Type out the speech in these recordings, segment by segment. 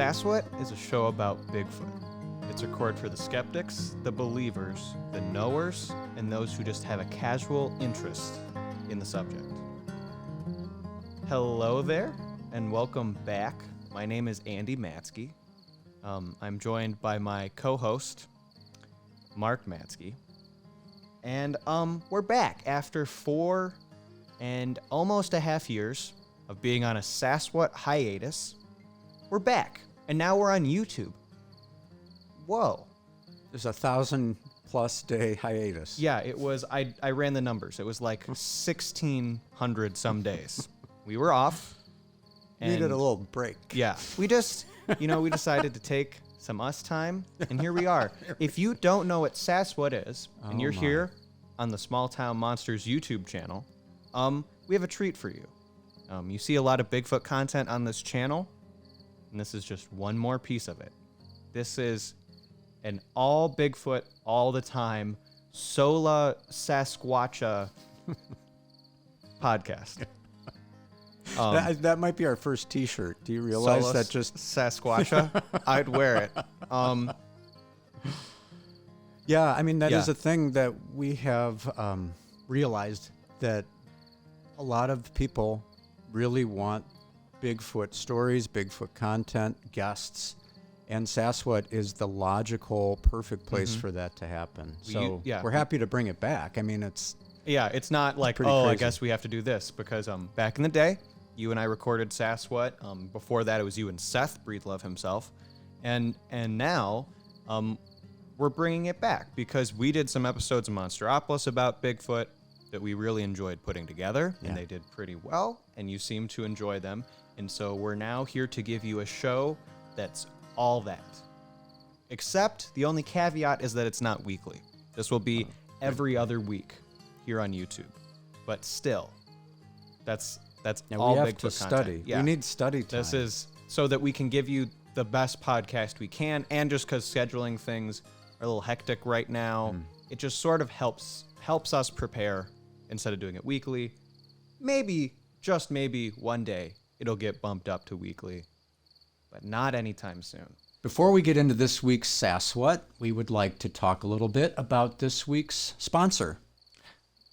SASWHAT is a show about Bigfoot. It's recorded for the skeptics, the believers, the knowers, and those who just have a casual interest in the subject. Hello there, and welcome back. My name is Andy Matsky. I'm joined by my co-host, Mark Matsky. And we're back after 4 and almost a half years of being on a SASWHAT hiatus. We're back, and now we're on YouTube. Whoa. There's 1,000+ day hiatus. Yeah, it was, I ran the numbers. It was like 1,600 some days. We were off. Needed a little break. Yeah, we just, we decided to take some us time, and here we are. If you don't know what SasWhat is, and you're here on the Small Town Monsters YouTube channel, we have a treat for you. You see a lot of Bigfoot content on this channel, and this is just one more piece of it. This is an all Bigfoot, all the time, sola sas-what podcast. That might be our first T-shirt. Do you realize Sola that just sas-what? I'd wear it. Yeah, I mean that is a thing that we have realized, that a lot of people really want Bigfoot stories, Bigfoot content, guests, and SasWhat is the logical, perfect place for that to happen. So we're happy to bring it back. I mean, it's not like, crazy. I guess we have to do this, because back in the day, you and I recorded SasWhat. Before that, it was you and Seth, Breathe Love himself, and now we're bringing it back because we did some episodes of Monsteropolis about Bigfoot that we really enjoyed putting together, and they did pretty well, and you seem to enjoy them. And so we're now here to give you a show that's all that. Except the only caveat is that it's not weekly. This will be every other week here on YouTube. But still, that's all we have Bigfoot to content. study. Yeah. We need study time. This is so that we can give you the best podcast we can, and just because scheduling things are a little hectic right now, it just sort of helps us prepare instead of doing it weekly. Maybe, just maybe, one day it'll get bumped up to weekly, but not anytime soon. Before we get into this week's SasWhat, we would like to talk a little bit about this week's sponsor.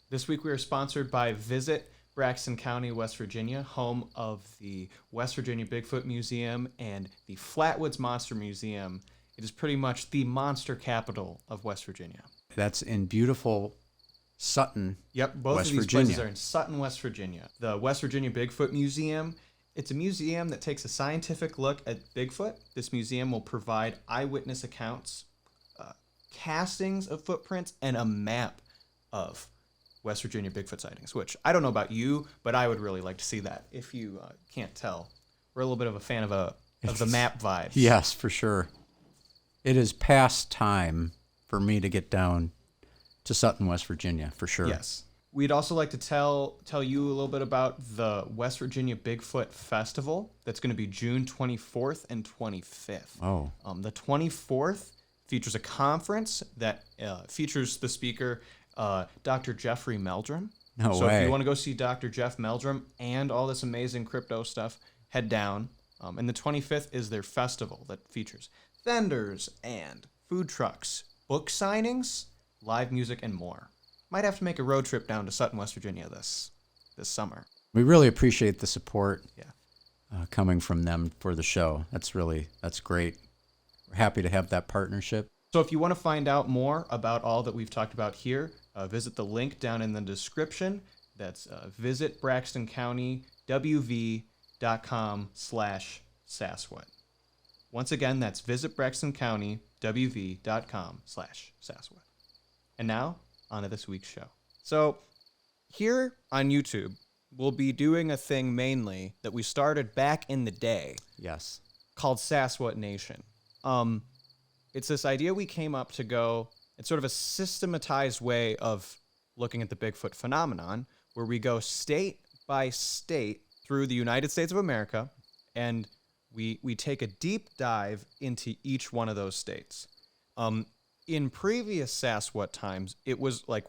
This week we are sponsored by Visit Braxton County, West Virginia, home of the West Virginia Bigfoot Museum and the Flatwoods Monster Museum. It is pretty much the monster capital of West Virginia. That's in beautiful Sutton, Yep, both West of these Virginia. places are in Sutton, West Virginia. The West Virginia Bigfoot Museum, it's a museum that takes a scientific look at Bigfoot. This museum will provide eyewitness accounts, castings of footprints, and a map of West Virginia Bigfoot sightings, which I don't know about you, but I would really like to see that. If you can't tell, we're a little bit of a fan of the map vibes. Yes, for sure. It is past time for me to get down to Sutton, West Virginia, for sure. Yes. We'd also like to tell you a little bit about the West Virginia Bigfoot Festival. That's going to be June 24th and 25th. Oh. The 24th features a conference that features the speaker, Dr. Jeffrey Meldrum. No so way. if you want to go see Dr. Jeff Meldrum and all this amazing crypto stuff, head down. And the 25th is their festival that features vendors and food trucks, book signings, live music, and more. Might have to make a road trip down to Sutton, West Virginia this summer. We really appreciate the support Yeah. coming from them for the show. That's great. We're happy to have that partnership. So if you want to find out more about all that we've talked about here, visit the link down in the description. That's visit braxtoncounty.wv.com/SasWhat. Once again, that's visit braxtoncounty.wv.com/SasWhat. And now, on to this week's show. So, here on YouTube, we'll be doing a thing mainly that we started back in the day. Yes. Called SasWhat Nation. It's this idea we came up to go, it's sort of a systematized way of looking at the Bigfoot phenomenon, where we go state by state through the United States of America, and we take a deep dive into each one of those states. In previous SasWhat times, it was like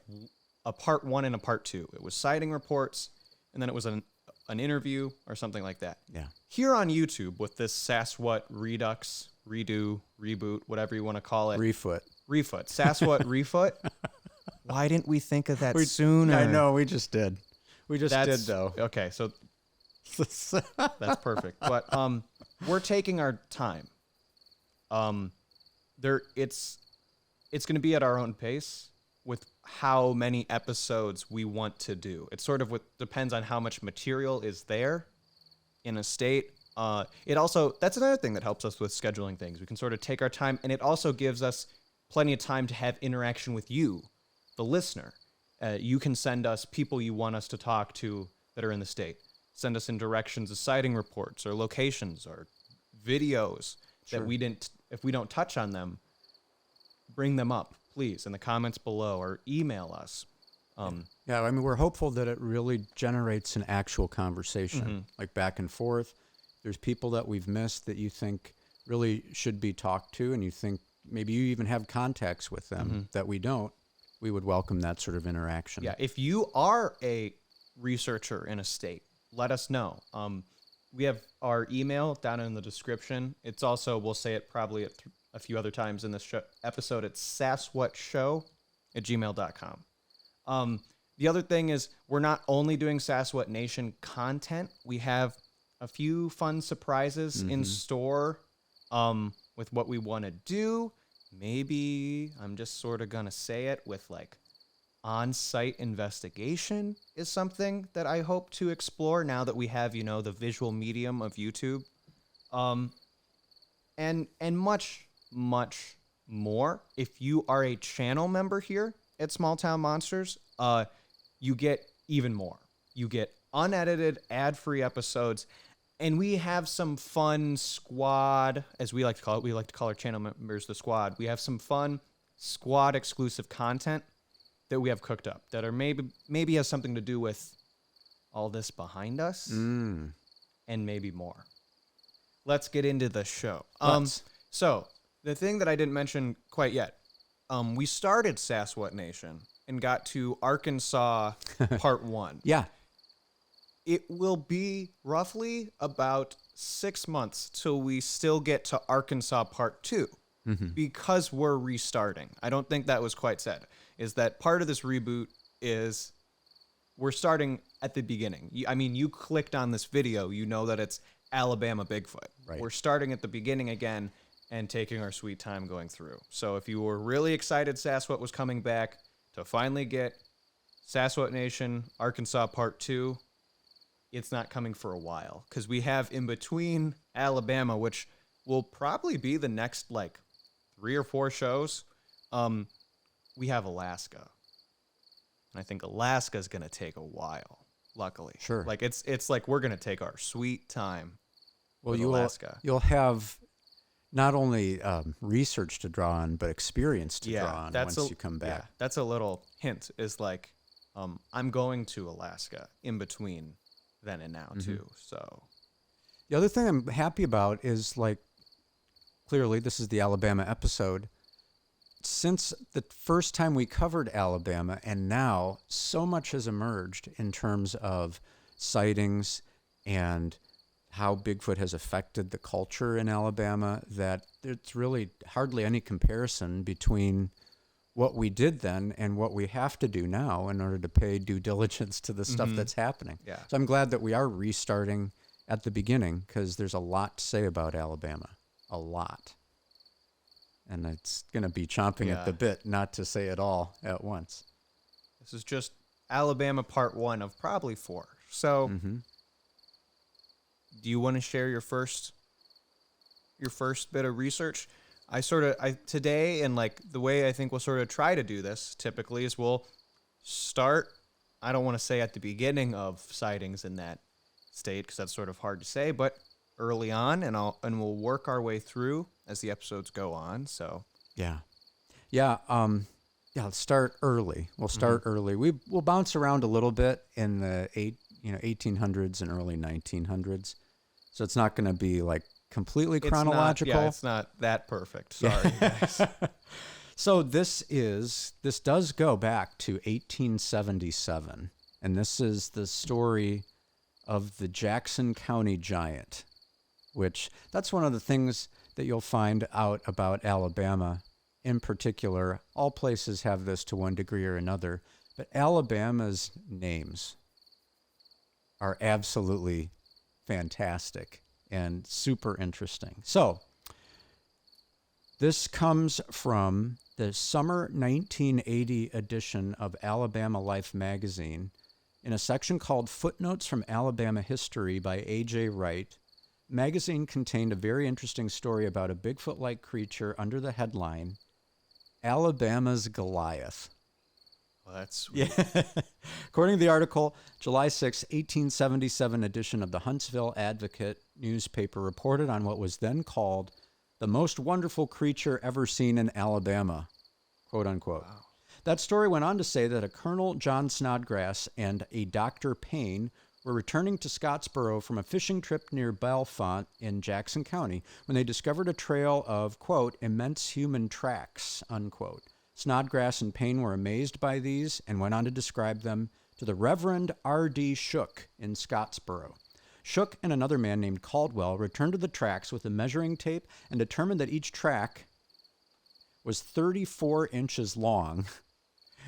a part 1 and a part 2. It was sighting reports, and then it was a an interview or something like that. Yeah. Here on YouTube with this SASWHAT redux, redo, reboot, whatever you want to call it. Refoot. SasWHAT refoot. Why didn't we think of that sooner? I know, we just did. We just did, though. Okay, so that's perfect. But we're taking our time. It's going to be at our own pace with how many episodes we want to do. It sort of depends on how much material is there in a state. It also, that's another thing that helps us with scheduling things. We can sort of take our time, and it also gives us plenty of time to have interaction with you, the listener. You can send us people you want us to talk to that are in the state. Send us in directions of sighting reports or locations or videos that we didn't, if we don't touch on them, bring them up, please, in the comments below or email us. Yeah, I mean, we're hopeful that it really generates an actual conversation, like back and forth. There's people that we've missed that you think really should be talked to, and you think maybe you even have contacts with them that we don't. We would welcome that sort of interaction. Yeah, if you are a researcher in a state, let us know. We have our email down in the description. It's also, we'll say it probably a few other times in this episode. It's saswhatshow@gmail.com. The other thing is we're not only doing SasWhat Nation content. We have a few fun surprises in store with what we want to do. Maybe I'm just sort of going to say it with like on-site investigation is something that I hope to explore now that we have, you know, the visual medium of YouTube. And much, much more. If you are a channel member here at Small Town Monsters, you get even more. You get unedited, ad-free episodes, and we have some fun squad, as we like to call it. We like to call our channel members the squad. We have some fun squad-exclusive content that we have cooked up that are maybe has something to do with all this behind us and maybe more. Let's get into the show. So the thing that I didn't mention quite yet, we started SasWhat Nation and got to Arkansas Part 1. Yeah. It will be roughly about 6 months till we still get to Arkansas Part 2 because we're restarting. I don't think that was quite said. Is that part of this reboot is we're starting at the beginning. You clicked on this video, you know that it's Alabama Bigfoot. Right. We're starting at the beginning again and taking our sweet time going through. So if you were really excited SasWhat was coming back to finally get SasWhat Nation Arkansas Part 2, it's not coming for a while because we have in between Alabama, which will probably be the next like 3 or 4 shows. We have Alaska. And I think Alaska is going to take a while, luckily. Sure. Like it's like we're going to take our sweet time with Alaska. You'll have not only research to draw on, but experience to draw on once you come back. Yeah, that's a little hint is like I'm going to Alaska in between then and now too. So the other thing I'm happy about is like clearly this is the Alabama episode. Since the first time we covered Alabama and now so much has emerged in terms of sightings and how Bigfoot has affected the culture in Alabama that there's really hardly any comparison between what we did then and what we have to do now in order to pay due diligence to the stuff that's happening. Yeah. So I'm glad that we are restarting at the beginning because there's a lot to say about Alabama. A lot. And it's going to be chomping at the bit not to say it all at once. This is just Alabama Part 1 of probably 4. So do you want to share your first bit of research? Today, and like the way I think we'll sort of try to do this typically is we'll start, I don't want to say at the beginning of sightings in that state because that's sort of hard to say, but early on, and we'll work our way through as the episodes go on. So let's start early. We'll start early. We'll bounce around a little bit in the 1800s and early 1900s. So it's not going to be like completely chronological. It's not that perfect. Sorry, guys. So this does go back to 1877, and this is the story of the Jackson County giant, which that's one of the things that you'll find out about Alabama in particular. All places have this to one degree or another, but Alabama's names are absolutely fantastic and super interesting. So this comes from the summer 1980 edition of Alabama Life magazine in a section called Footnotes from Alabama History by A.J. Wright. Magazine contained a very interesting story about a Bigfoot-like creature under the headline, Alabama's Goliath. Well, that's sweet. Yeah. According to the article, July 6, 1877 edition of the Huntsville Advocate newspaper reported on what was then called the most wonderful creature ever seen in Alabama, quote unquote. Wow. That story went on to say that a Colonel John Snodgrass and a Dr. Payne were returning to Scottsboro from a fishing trip near Bellefonte in Jackson County when they discovered a trail of, quote, immense human tracks, unquote. Snodgrass and Payne were amazed by these and went on to describe them to the Reverend R.D. Shook in Scottsboro. Shook and another man named Caldwell returned to the tracks with a measuring tape and determined that each track was 34 inches long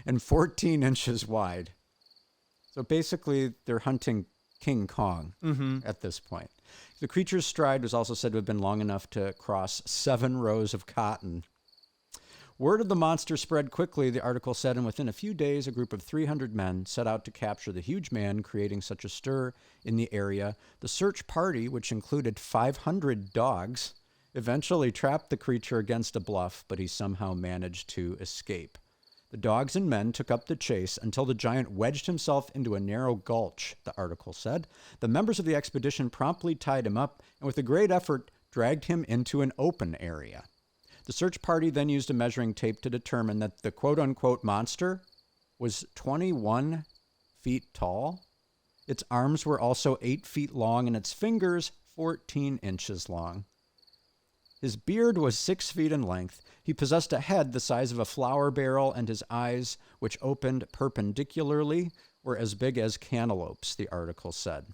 and 14 inches wide. So basically, they're hunting King Kong at this point. The creature's stride was also said to have been long enough to cross 7 rows of cotton. Word of the monster spread quickly, the article said, and within a few days, a group of 300 men set out to capture the huge man, creating such a stir in the area. The search party, which included 500 dogs, eventually trapped the creature against a bluff, but he somehow managed to escape. The dogs and men took up the chase until the giant wedged himself into a narrow gulch, the article said. The members of the expedition promptly tied him up and with a great effort dragged him into an open area. The search party then used a measuring tape to determine that the quote-unquote monster was 21 feet tall. Its arms were also 8 feet long and its fingers 14 inches long. His beard was 6 feet in length. He possessed a head the size of a flour barrel, and his eyes, which opened perpendicularly, were as big as cantaloupes, the article said.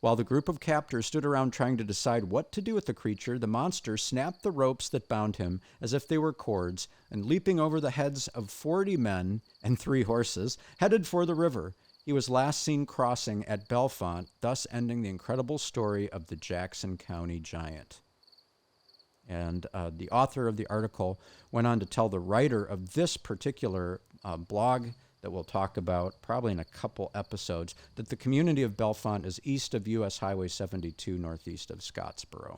While the group of captors stood around trying to decide what to do with the creature, the monster snapped the ropes that bound him as if they were cords, and leaping over the heads of 40 men and 3 horses, headed for the river. He was last seen crossing at Bellefonte, thus ending the incredible story of the Jackson County giant. And the author of the article went on to tell the writer of this particular blog that we'll talk about probably in a couple episodes, that the community of Bellefonte is east of U.S. Highway 72, northeast of Scottsboro.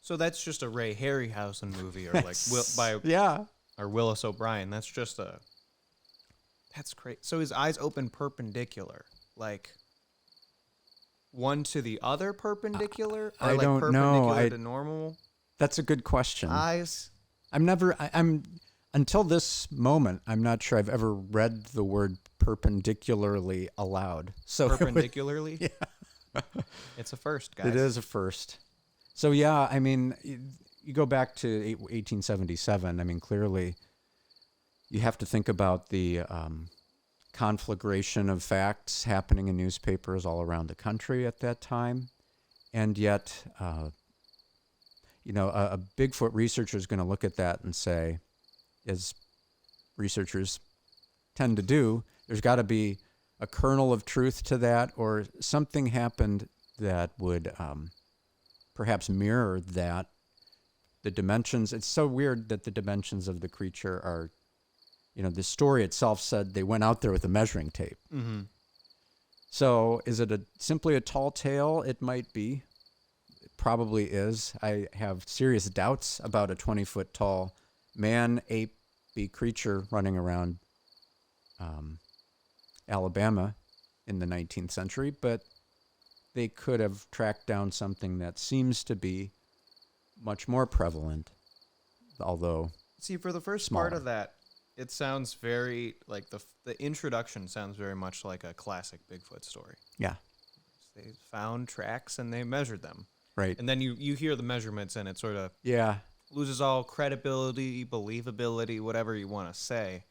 So that's just a Ray Harryhausen movie, or like or Willis O'Brien. That's just a. That's great. So his eyes open perpendicular, like one to the other perpendicular, or I like don't perpendicular know. to normal That's a good question. eyes. I'm until this moment, I'm not sure I've ever read the word perpendicularly aloud. So Perpendicularly? Yeah. It's a first, guys. It is a first. So yeah, I mean, you go back to 1877. I mean, clearly, you have to think about the conflagration of facts happening in newspapers all around the country at that time, and yet, a Bigfoot researcher is going to look at that and say, as researchers tend to do, there's got to be a kernel of truth to that, or something happened that would perhaps mirror that. The dimensions, it's so weird that the dimensions of the creature are, the story itself said they went out there with a measuring tape. Mm-hmm. So is it simply a tall tale? It might be. It probably is. I have serious doubts about a 20-foot tall man-ape creature running around Alabama in the 19th century, but they could have tracked down something that seems to be much more prevalent, although See, for the first smaller. part of that, it sounds very, like, the introduction sounds very much like a classic Bigfoot story. Yeah. They found tracks and they measured them. Right. And then you hear the measurements and it sort of loses all credibility, believability, whatever you want to say.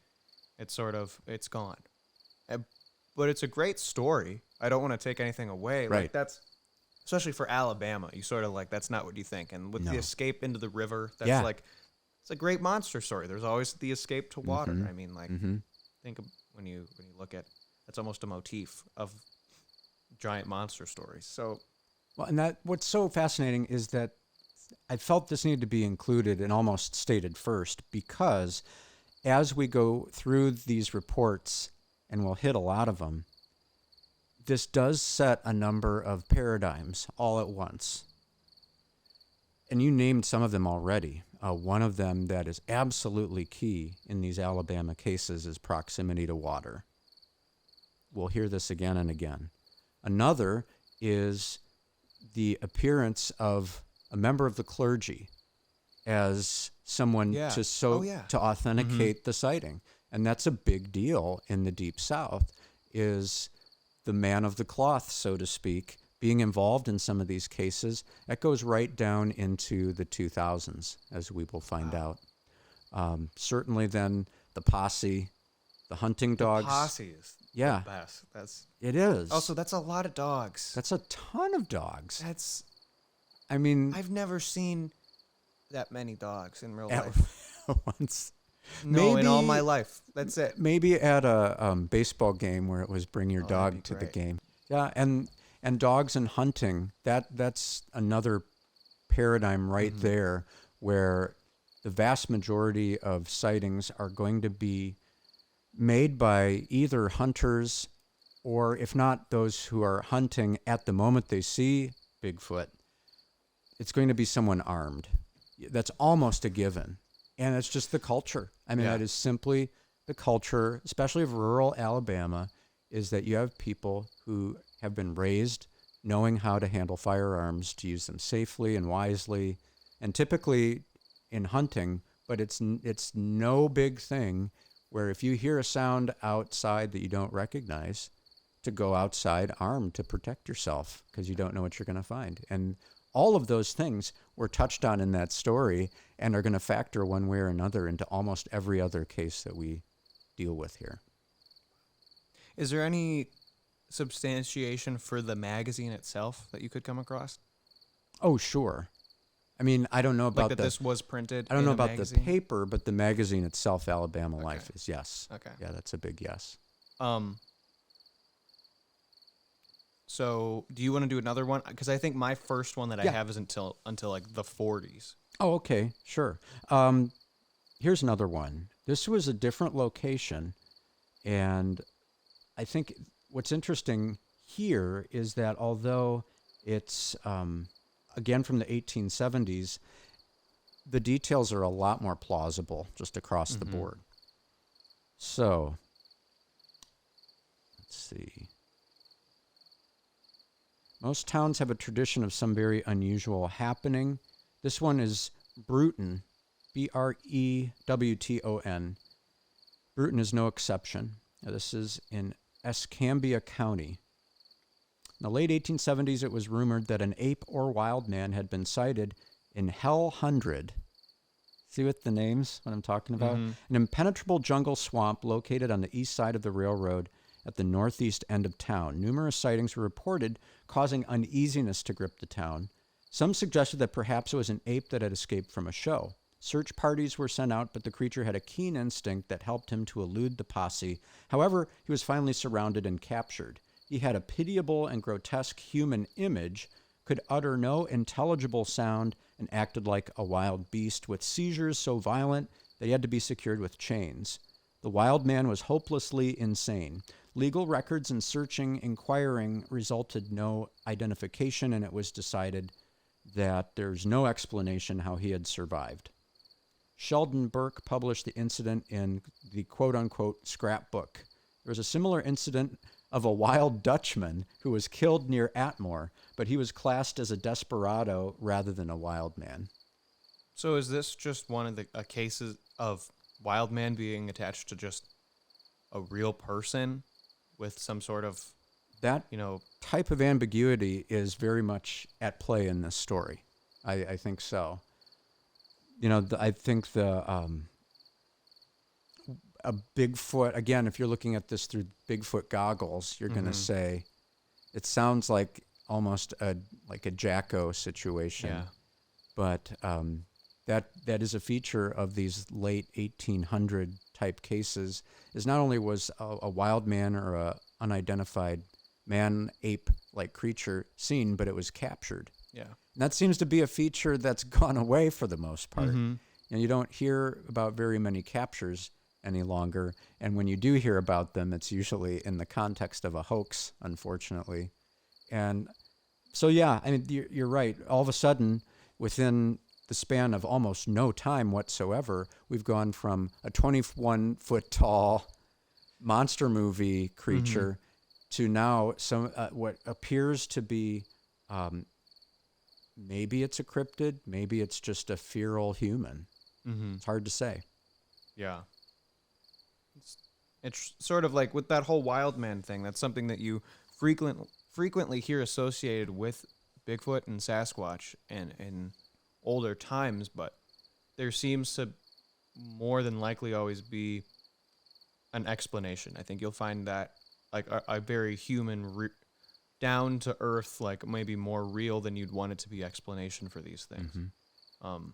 It's gone. but it's a great story. I don't want to take anything away. Right. Like that's, especially for Alabama, you sort of like, that's not what you think. And with No. the escape into the river, that's Yeah. like, it's a great monster story. There's always the escape to water. Mhm. I mean, like, Mhm. think of when you look at, that's almost a motif of giant monster stories. So, Well, and that what's so fascinating is that I felt this needed to be included and almost stated first, because as we go through these reports, and we'll hit a lot of them, this does set a number of paradigms all at once. And you named some of them already. One of them that is absolutely key in these Alabama cases is proximity to water. We'll hear this again and again. Another is the appearance of a member of the clergy as someone Yeah. to Mm-hmm. authenticate the sighting. And that's a big deal in the Deep South, is the man of the cloth, so to speak, being involved in some of these cases. That goes right down into the 2000s, as we will find out. Certainly then the posse, the hunting dogs. posse is Yeah. the best. It is. Also, that's a lot of dogs. That's a ton of dogs. That's, I mean, I've never seen that many dogs in real at life. once. No, in all maybe- my life. That's it. Maybe at a baseball game where it was bring your Oh, that'd dog be to the great. game. Yeah, and dogs and hunting, that's another paradigm right Mm-hmm. there, where the vast majority of sightings are going to be made by either hunters, or if not those who are hunting at the moment they see Bigfoot, it's going to be someone armed. That's almost a given. And it's just the culture. I mean, Yeah. that is simply the culture, especially of rural Alabama, is that you have people who have been raised knowing how to handle firearms, to use them safely and wisely, and typically in hunting. But it's no big thing where if you hear a sound outside that you don't recognize, to go outside armed to protect yourself, because you don't know what you're going to find. And all of those things were touched on in that story and are going to factor one way or another into almost every other case that we deal with here. Is there any substantiation for the magazine itself that you could come across? Oh, sure. I mean, I don't know Like about that this was printed I don't in know a about magazine? the paper, but the magazine itself, Alabama Okay. Life, is yes. Okay. Yeah, that's a big yes. So do you want to do another one? Because I think my first one that I Yeah. have is until like the 40s. Oh, okay, sure. Here's another one. This was a different location, and I think what's interesting here is that although it's, again, from the 1870s, the details are a lot more plausible just across the board. So, let's see. Most towns have a tradition of some very unusual happening. This one is Brewton, Brewton. Brewton is no exception. Now, this is in Escambia County. In the late 1870s, it was rumored that an ape or wild man had been sighted in Hell Hundred. See what the names, what I'm talking about? An impenetrable jungle swamp located on the east side of the railroad at the northeast end of town. Numerous sightings were reported, causing uneasiness to grip the town. Some suggested that perhaps it was an ape that had escaped from a show. Search parties were sent out, but the creature had a keen instinct that helped him to elude the posse. However, he was finally surrounded and captured. He had a pitiable and grotesque human image, could utter no intelligible sound, and acted like a wild beast, with seizures so violent that he had to be secured with chains. The wild man was hopelessly insane. Legal records and inquiring resulted no identification, and it was decided that there's no explanation how he had survived. Sheldon Burke published the incident in the quote-unquote scrapbook. There was a similar incident of a wild Dutchman who was killed near Atmore, but he was classed as a desperado rather than a wild man. So is this just one of the cases of wild man being attached to just a real person with some sort of, That you type of ambiguity is very much at play in this story. I think so. I think a Bigfoot, again, if you're looking at this through Bigfoot goggles, you're going to say, it sounds like almost like a Jacko situation. Yeah. But that is a feature of these late 1800 type cases, is not only was a wild man or a unidentified man-ape-like creature seen, but it was captured. Yeah. And that seems to be a feature that's gone away for the most part. Mm-hmm. And you don't hear about very many captures any longer. And when you do hear about them, it's usually in the context of a hoax, unfortunately. And so, yeah, I mean, you're right. All of a sudden, within the span of almost no time whatsoever, we've gone from a 21-foot tall monster movie creature to now some what appears to be maybe it's a cryptid, maybe it's just a feral human. Mm-hmm. It's hard to say. Yeah. It's sort of like with that whole wild man thing. That's something that you frequently hear associated with Bigfoot and Sasquatch in older times, but there seems to more than likely always be an explanation. I think you'll find that like a very human, down to earth, like maybe more real than you'd want it to be explanation for these things. Mm-hmm.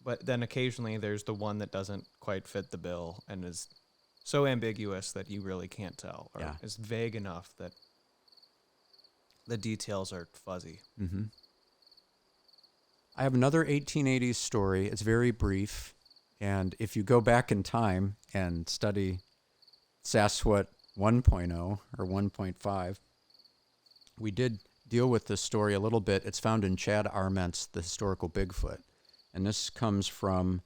But then occasionally there's the one that doesn't quite fit the bill and is so ambiguous that you really can't tell, or is vague enough that the details are fuzzy. Mm-hmm. I have another 1880s story. It's very brief. And if you go back in time and study SASWHAT 1.0 or 1.5, we did deal with this story a little bit. It's found in Chad Arment's The Historical Bigfoot. And this comes from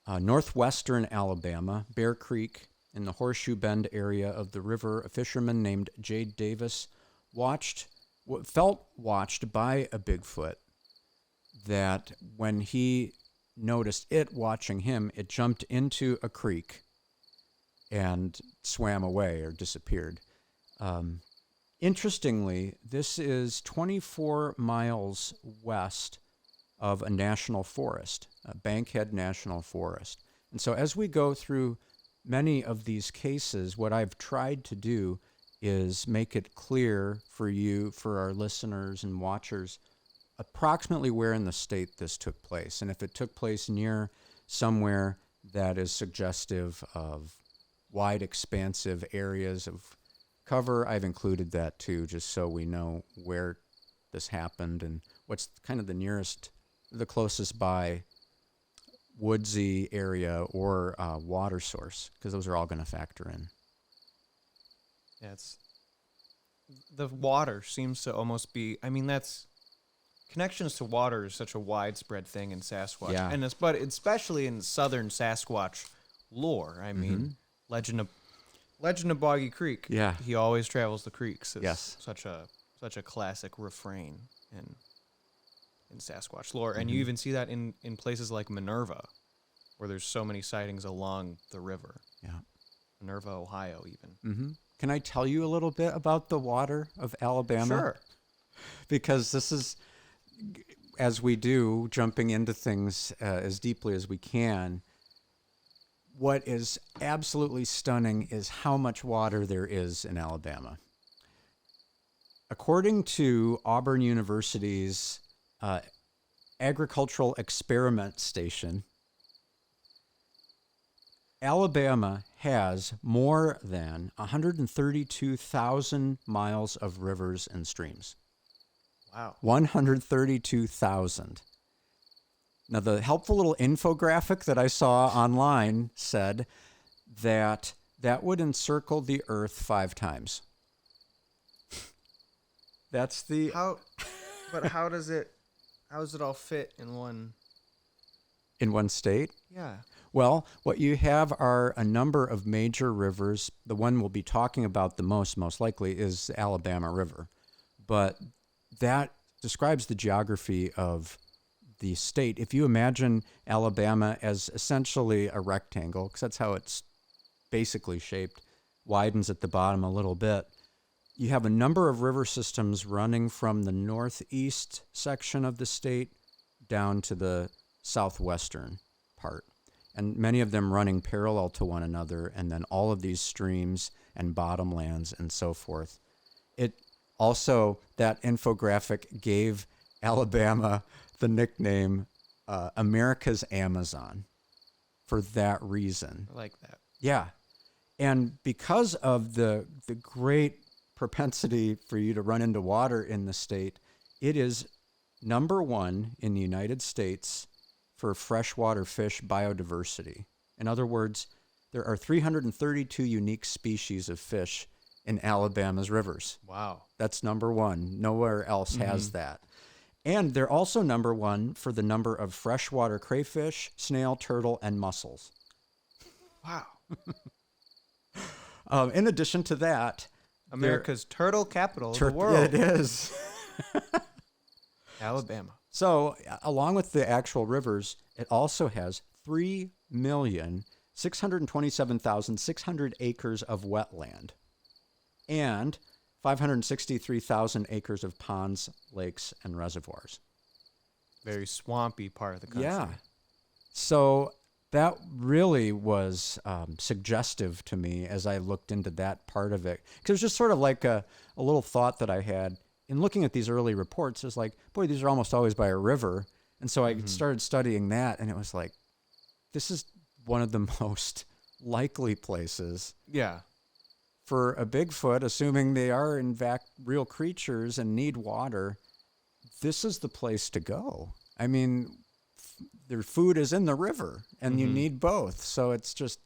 northwestern Alabama, Bear Creek, in the Horseshoe Bend area of the river. A fisherman named Jade Davis felt watched by a Bigfoot, that when he noticed it watching him, it jumped into a creek and swam away or disappeared. Interestingly, this is 24 miles west of a national forest, Bankhead National Forest. And so as we go through many of these cases, what I've tried to do is make it clear for you, for our listeners and watchers, approximately where in the state this took place. And if it took place near somewhere that is suggestive of wide, expansive areas of cover, I've included that too, just so we know where this happened and what's kind of the closest by woodsy area or water source, because those are all going to factor in. Yeah, the water seems to almost be, I mean, that's connections to water is such a widespread thing in Sasquatch. Yeah. And but especially in southern Sasquatch lore. I mean, Legend of Boggy Creek. Yeah. He always travels the creeks. It's yes. Such a classic refrain in Sasquatch lore. And you even see that in places like Minerva, where there's so many sightings along the river. Yeah. Minerva, Ohio, even. Mm-hmm. Can I tell you a little bit about the water of Alabama? Sure. Because this is, as we do, jumping into things as deeply as we can, what is absolutely stunning is how much water there is in Alabama. According to Auburn University's Agricultural Experiment Station, Alabama has more than 132,000 miles of rivers and streams. Wow. 132,000. Now, the helpful little infographic that I saw online said that would encircle the Earth 5 times. That's the... But how does it all fit in one... In one state? Yeah. Well, what you have are a number of major rivers. The one we'll be talking about the most likely, is the Alabama River. But that describes the geography of the state. If you imagine Alabama as essentially a rectangle, because that's how it's basically shaped, widens at the bottom a little bit, you have a number of river systems running from the northeast section of the state down to the southwestern part. and many of them running parallel to one another, and then all of these streams and bottomlands and so forth. It also, that infographic gave Alabama the nickname America's Amazon for that reason. I like that. Yeah. And because of the great propensity for you to run into water in the state, it is number one in the United States for freshwater fish biodiversity. In other words, there are 332 unique species of fish in Alabama's rivers. Wow. That's number one. Nowhere else has that. And they're also number one for the number of freshwater crayfish, snail, turtle, and mussels. Wow. In addition to that, America's turtle capital of the world. It is. Alabama. So, along with the actual rivers, it also has 3,627,600 acres of wetland and 563,000 acres of ponds, lakes, and reservoirs. Very swampy part of the country. Yeah. So that really was suggestive to me as I looked into that part of it. Because it was just sort of like a little thought that I had in looking at these early reports. It's like, boy, these are almost always by a river. And so I started studying that, and it was like, this is one of the most likely places. Yeah. For a Bigfoot, assuming they are in fact real creatures and need water, this is the place to go. I mean, their food is in the river, and you need both. So it's just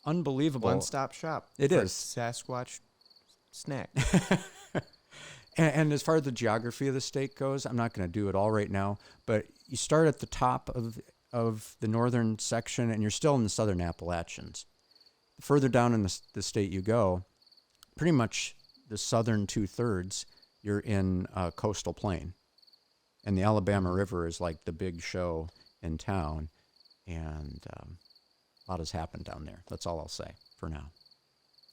unbelievable. One-stop shop. It for is. Sasquatch snack. And as far as the geography of the state goes, I'm not going to do it all right now, but you start at the top of the northern section, and you're still in the southern Appalachians. The further down in the state you go, pretty much the southern 2/3, you're in coastal plain. And the Alabama River is like the big show in town, and a lot has happened down there. That's all I'll say for now.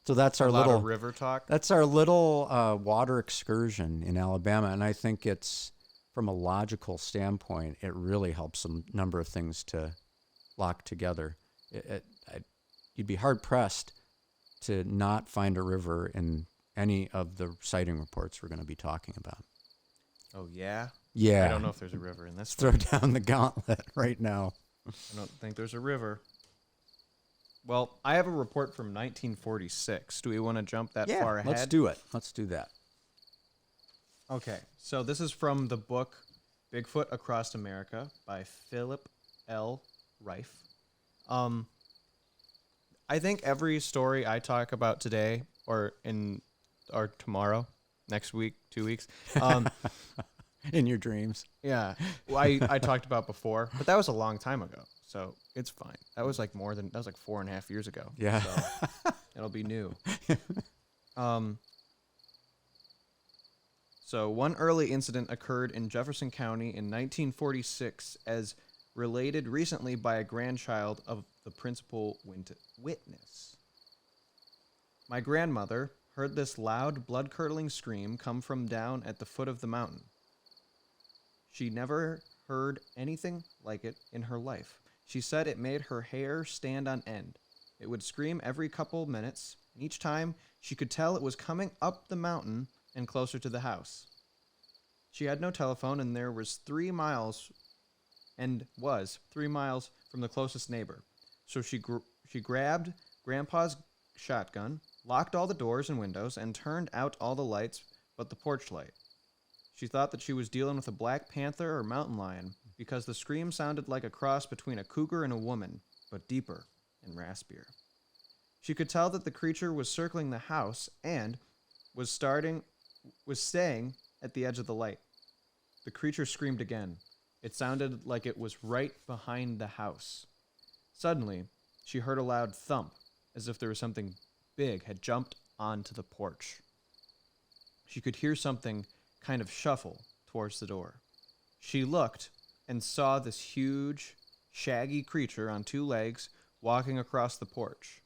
So that's our little river talk. That's our little water excursion in Alabama, and I think it's, from a logical standpoint, it really helps a number of things to lock together. You'd be hard pressed to not find a river in any of the sighting reports we're going to be talking about. Oh, yeah? Yeah. I don't know if there's a river in this. Throw down the gauntlet right now. I don't think there's a river. Well, I have a report from 1946. Do we want to jump that far ahead? Let's do it. Let's do that. Okay, so this is from the book Bigfoot Across America by Philip L. Rife. I think every story I talk about today or tomorrow, next week, 2 weeks, in your dreams. Yeah, well, I talked about before, but that was a long time ago, so it's fine. That was like 4.5 years ago. Yeah, so it'll be new. So one early incident occurred in Jefferson County in 1946, as related recently by a grandchild of the principal witness. My grandmother heard this loud, blood-curdling scream come from down at the foot of the mountain. She never heard anything like it in her life. She said it made her hair stand on end. It would scream every couple minutes, and each time she could tell it was coming up the mountain and closer to the house. She had no telephone, and there was 3 miles from the closest neighbor. So she grabbed Grandpa's shotgun, locked all the doors and windows, and turned out all the lights but the porch light. She thought that she was dealing with a black panther or mountain lion because the scream sounded like a cross between a cougar and a woman, but deeper and raspier. She could tell that the creature was circling the house and was staying at the edge of the light. The creature screamed again. It sounded like it was right behind the house. Suddenly, she heard a loud thump, as if there was something big had jumped onto the porch. She could hear something kind of shuffle towards the door. She looked and saw this huge, shaggy creature on 2 legs walking across the porch.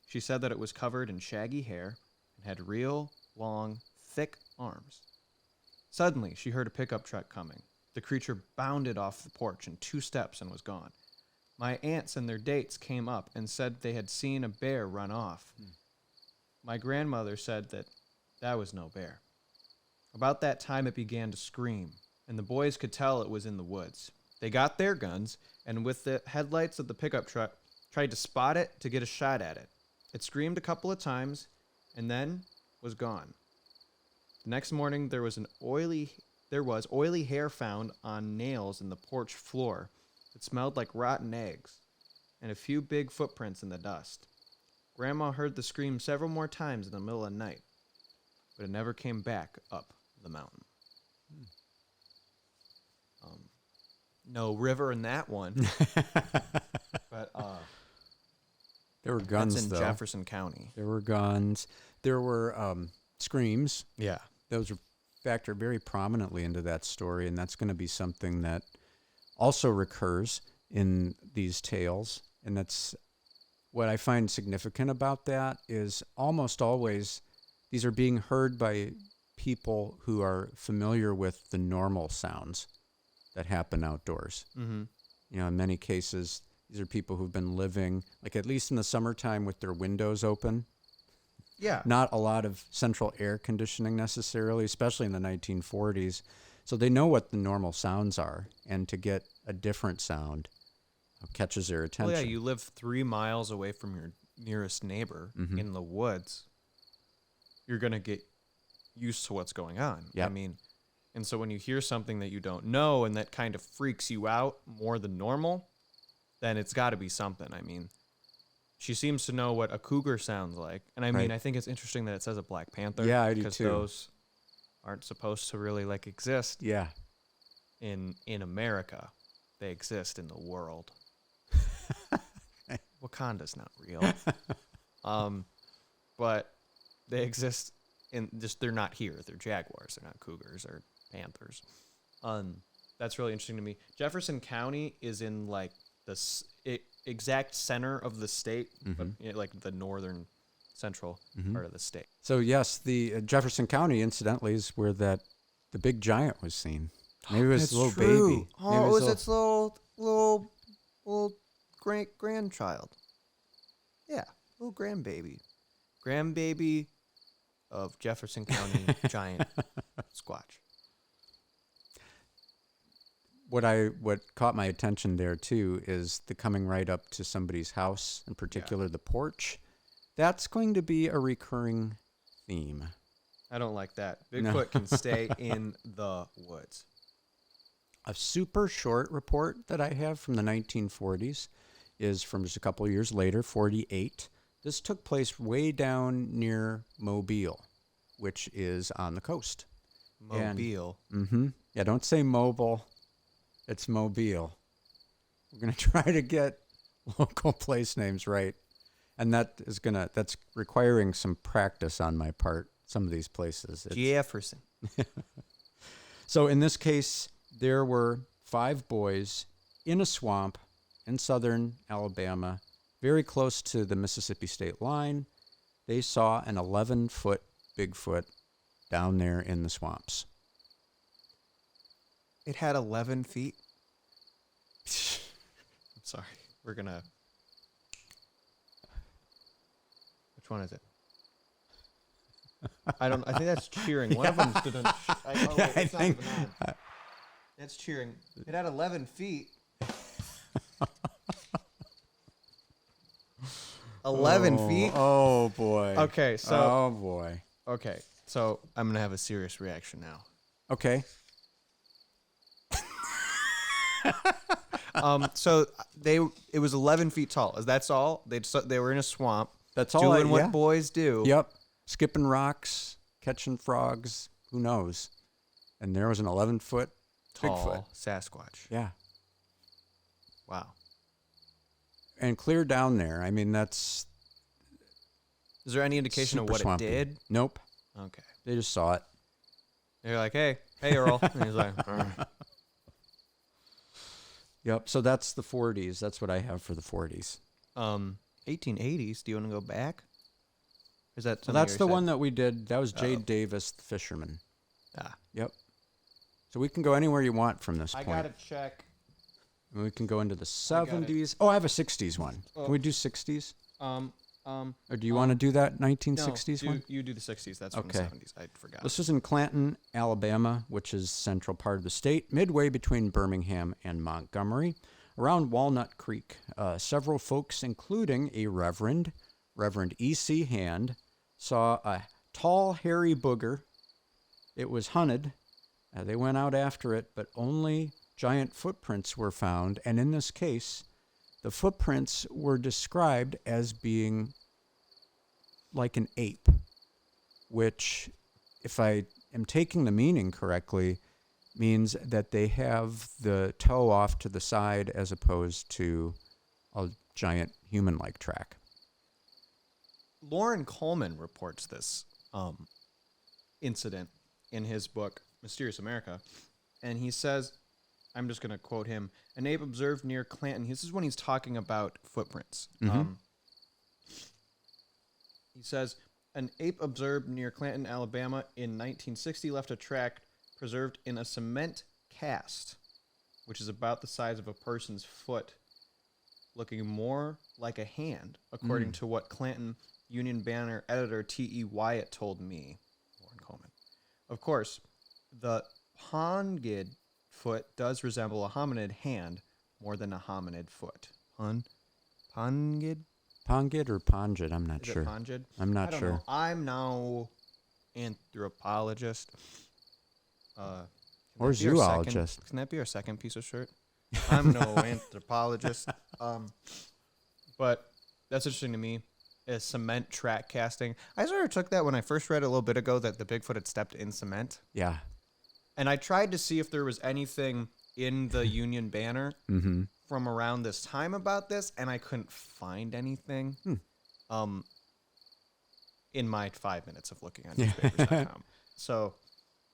She said that it was covered in shaggy hair and had real, long, thick arms. Suddenly, she heard a pickup truck coming. The creature bounded off the porch in 2 steps and was gone. My aunts and their dates came up and said they had seen a bear run off. My grandmother said that was no bear. About that time it began to scream, and the boys could tell it was in the woods. They got their guns, and with the headlights of the pickup truck, tried to spot it to get a shot at it. It screamed a couple of times, and then was gone. The next morning there was oily hair found on nails in the porch floor. It smelled like rotten eggs, and a few big footprints in the dust. Grandma heard the scream several more times in the middle of the night, but it never came back up the mountain. No river in that one. But there were guns, that's in though. Jefferson County. There were guns. There were screams. Yeah. Those factor very prominently into that story, and that's going to be something that also recurs in these tales. And that's what I find significant about that is almost always these are being heard by people who are familiar with the normal sounds that happen outdoors. Mm-hmm. You know, in many cases, these are people who've been living, like at least in the summertime, with their windows open. Yeah. Not a lot of central air conditioning necessarily, especially in the 1940s. So they know what the normal sounds are, and to get a different sound catches their attention. Well, yeah, you live 3 miles away from your nearest neighbor in the woods. You're going to get used to what's going on. Yep. I mean, and so when you hear something that you don't know and that kind of freaks you out more than normal, then it's got to be something. I mean, she seems to know what a cougar sounds like. And I mean, I think it's interesting that it says a black panther. Yeah, I do because too. those aren't supposed to really like exist Yeah. in America. They exist in the world. Wakanda's not real. But they exist in just, they're not here. They're jaguars. They're not cougars or panthers. That's really interesting to me. Jefferson County is in like the exact center of the state, but like the northern central part of the state. So yes, the Jefferson County, incidentally, is where the big giant was seen. Maybe it was a little baby. Oh, it was its little grandchild. Yeah, little grandbaby of Jefferson County giant squatch. What caught my attention there too is the coming right up to somebody's house, in particular the porch. That's going to be a recurring theme. I don't like that. Bigfoot can stay in the woods. A super short report that I have from the 1940s is from just a couple of years later, 48. This took place way down near Mobile, which is on the coast. Mobile. Yeah, don't say mobile. It's Mobile. We're going to try to get local place names right. And that's requiring some practice on my part, some of these places. Jefferson. So in this case, there were 5 boys in a swamp in southern Alabama, very close to the Mississippi state line. They saw an 11-foot Bigfoot down there in the swamps. It had 11 feet. I'm sorry. We're going to... Which one is it? I think that's cheering. One of them didn't... I think... That's cheering. It had 11 feet. 11 feet? Oh, boy. Okay, so... Oh, boy. Okay, so I'm going to have a serious reaction now. Okay. So it was 11 feet tall. That's all? They were in a swamp. That's all. Doing what boys do. Yep. Skipping rocks, catching frogs, who knows? And there was an 11-foot Tall Bigfoot. Sasquatch. Yeah. Wow. And clear down there. I mean, that's... Is there any indication of what swampy. it did? Nope. Okay. They just saw it. They're like, hey, Earl. And he's like, Yep. So that's the 40s. That's what I have for the 40s. 1880s. Do you want to go back? Is that So that's the one that we did. That was Jade Davis, the fisherman. Ah. Yep. So we can go anywhere you want from this I point. got to check We can go into the 70s. Oh, I have a 60s one. Can we do 60s? Or do you want to do that 1960s one? You do the 60s. That's from the 70s. I forgot. This is in Clanton, Alabama, which is central part of the state, midway between Birmingham and Montgomery, around Walnut Creek. Several folks, including a Reverend E.C. Hand, saw a tall, hairy booger. It was hunted. They went out after it, but only giant footprints were found. And in this case, the footprints were described as being like an ape, which, if I am taking the meaning correctly, means that they have the toe off to the side as opposed to a giant human-like track. Lauren Coleman reports this incident in his book, Mysterious America, and he says, I'm just going to quote him, an ape observed near Clanton. This is when he's talking about footprints. Mm-hmm. He says, an ape observed near Clanton, Alabama in 1960 left a track preserved in a cement cast, which is about the size of a person's foot, looking more like a hand, according to what Clanton Union Banner editor T.E. Wyatt told me, Lauren Coleman. Of course, the pongid foot does resemble a hominid hand more than a hominid foot. Pongid? Pongid or pongid? I'm not Is sure. It pongid? I'm not I don't sure. know. I'm no anthropologist. Or zoologist. Can that be our second piece of shirt? I'm no anthropologist. But that's interesting to me. A cement track casting. I sort of took that when I first read a little bit ago that the Bigfoot had stepped in cement. Yeah. And I tried to see if there was anything in the Union Banner from around this time about this, and I couldn't find anything in my 5 minutes of looking on newspapers.com. So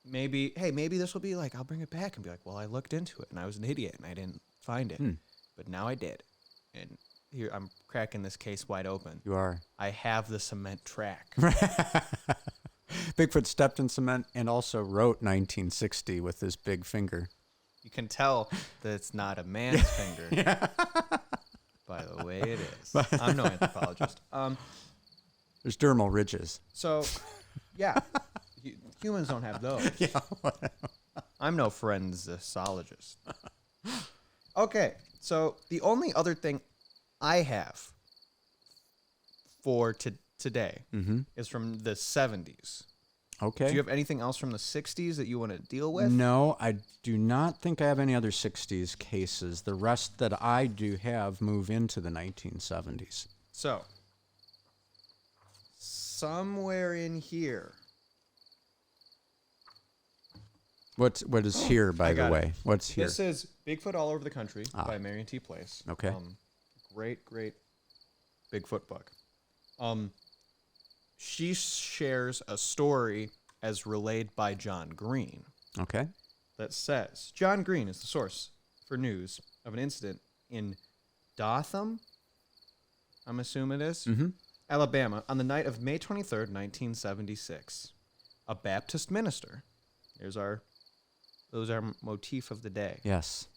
maybe this will be like, I'll bring it back and be like, well, I looked into it, and I was an idiot, and I didn't find it. But now I did. And here, I'm cracking this case wide open. You are. I have the cement track. Bigfoot stepped in cement and also wrote 1960 with his big finger. You can tell that it's not a man's finger. By the way, it is. I'm no anthropologist. There's dermal ridges. So, yeah, humans don't have those. Yeah. I'm no forensicologist. Okay, so the only other thing I have for today is from the 70s. Okay. Do you have anything else from the 60s that you want to deal with? No, I do not think I have any other 60s cases. The rest that I do have move into the 1970s. So, somewhere in here. What is here, by the way? What's here? This is Bigfoot All Over the Country by Marion T. Place. Okay. Great Bigfoot book. She shares a story as relayed by John Green. Okay. That says, John Green is the source for news of an incident in Dothan, I'm assuming it is, Alabama, on the night of May 23rd, 1976. A Baptist minister, those are motif of the day. Yes.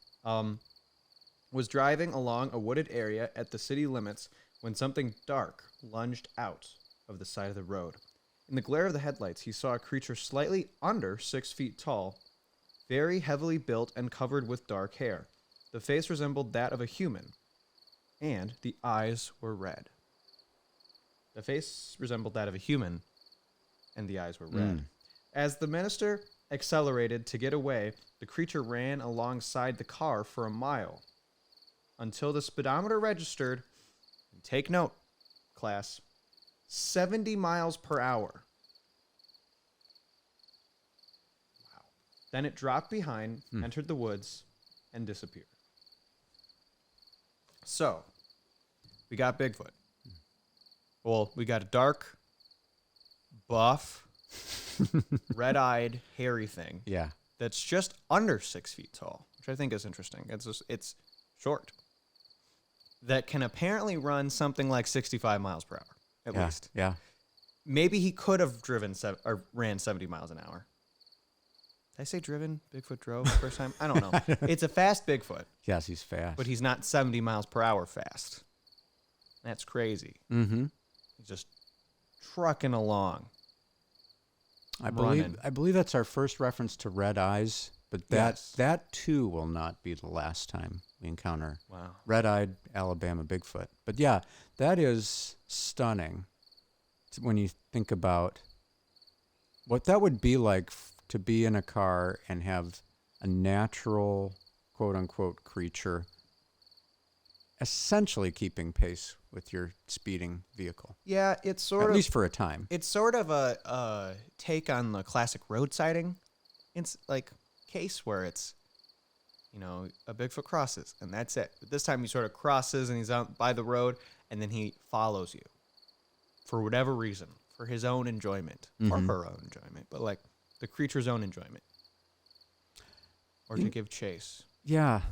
Was driving along a wooded area at the city limits when something dark lunged out of the side of the road. In the glare of the headlights, he saw a creature slightly under 6 feet tall, very heavily built and covered with dark hair. The face resembled that of a human, and the eyes were red. The face resembled that of a human, and the eyes were red. As the minister accelerated to get away, the creature ran alongside the car for a mile until the speedometer registered, and take note, class, 70 miles per hour. Wow. Then it dropped behind, entered the woods, and disappeared. So, we got Bigfoot. Well, we got a dark, buff, red-eyed, hairy thing. Yeah. That's just under 6 feet tall, which I think is interesting. It's short. That can apparently run something like 65 miles per hour, at least. Yeah. Maybe he could have ran 70 miles an hour. Did I say driven? Bigfoot drove the first time? I don't know. It's a fast Bigfoot. Yes, he's fast. But he's not 70 miles per hour fast. That's crazy. Mm-hmm. He's just trucking along. I believe that's our first reference to red eyes, but that too will not be the last time we encounter red-eyed Alabama Bigfoot. But yeah, that is stunning when you think about what that would be like to be in a car and have a natural, quote-unquote, creature essentially keeping pace with your speeding vehicle. Yeah, it's sort of... At least for a time. It's sort of a take on the classic road sighting. It's like case where it's, a Bigfoot crosses, and that's it. But this time he sort of crosses, and he's out by the road, and then he follows you for whatever reason, for his own enjoyment, or her own enjoyment, but like the creature's own enjoyment, or to give chase. Yeah.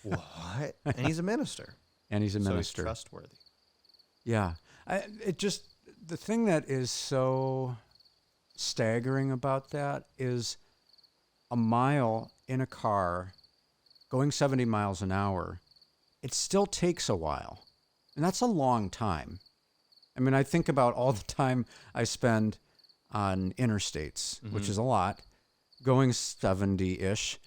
What? And he's a minister. So he's trustworthy. Yeah. The thing that is so staggering about that is a mile in a car going 70 miles an hour, it still takes a while. And that's a long time. I mean, I think about all the time I spend on interstates, which is a lot, going 70-ish,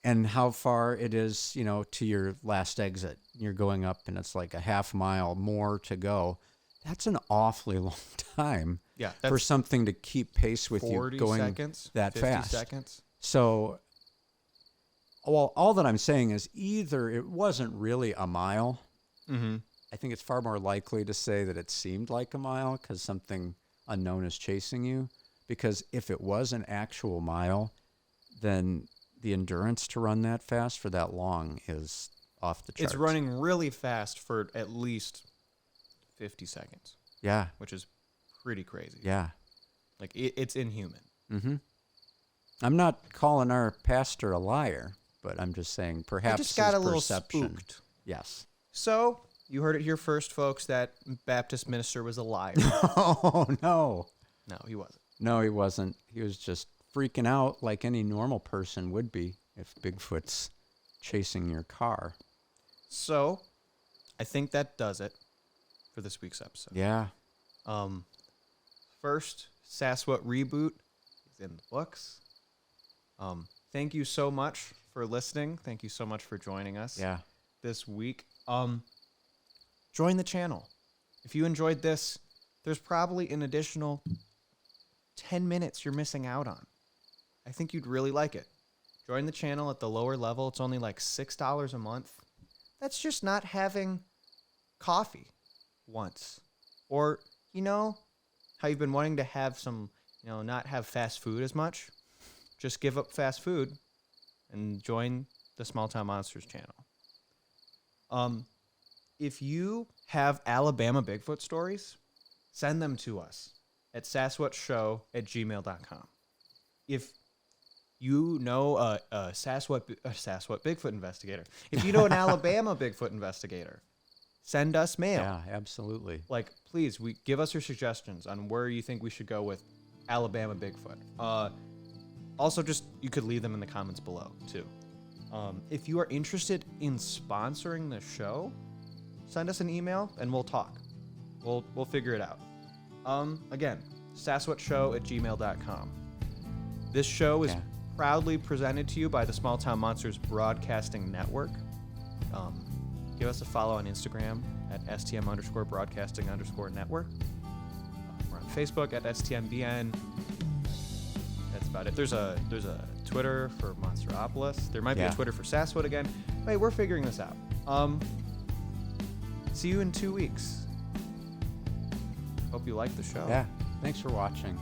and how far it is, to your last exit. You're going up, and it's like a half mile more to go. That's an awfully long time for something to keep pace with you going seconds, that 50 fast. Seconds. So, all that I'm saying is either it wasn't really a mile. Mm-hmm. I think it's far more likely to say that it seemed like a mile because something unknown is chasing you. Because if it was an actual mile, then the endurance to run that fast for that long is off the charts. It's running really fast for at least 50 seconds. Yeah. Which is pretty crazy. Yeah. Like, it's inhuman. Mm-hmm. I'm not calling our pastor a liar, but I'm just saying perhaps I just got a little perception. spooked. Yes. So, you heard it here first, folks, that Baptist minister was a liar. Oh, no. No, he wasn't. No, he wasn't. He was just freaking out like any normal person would be if Bigfoot's chasing your car. So, I think that does it for this week's episode. Yeah. First, SASWHAT reboot is in the books. Thank you so much for listening. Thank you so much for joining us this week. Join the channel. If you enjoyed this, there's probably an additional 10 minutes you're missing out on. I think you'd really like it. Join the channel at the lower level. It's only like $6 a month. That's just not having coffee once. Or, how you've been wanting to have some, not have fast food as much. Just give up fast food and join the Small Town Monsters channel. If you have Alabama Bigfoot stories, send them to us at saswhatshow@gmail.com. If you know a SasWhat Bigfoot investigator, if you know an Alabama Bigfoot investigator, send us mail. Yeah, absolutely. Like, please, give us your suggestions on where you think we should go with Alabama Bigfoot. Also, you could leave them in the comments below, too. If you are interested in sponsoring the show, send us an email and we'll talk. We'll figure it out. Again, saswhatshow@gmail.com. This show is proudly presented to you by the Small Town Monsters Broadcasting Network. Give us a follow on Instagram at STM_broadcasting_network. We're on Facebook at STMBN. That's about it. There's a Twitter for Monsteropolis. There might be a Twitter for SasWhat again. Wait, we're figuring this out. See you in 2 weeks. Hope you like the show. Yeah. Thanks for watching.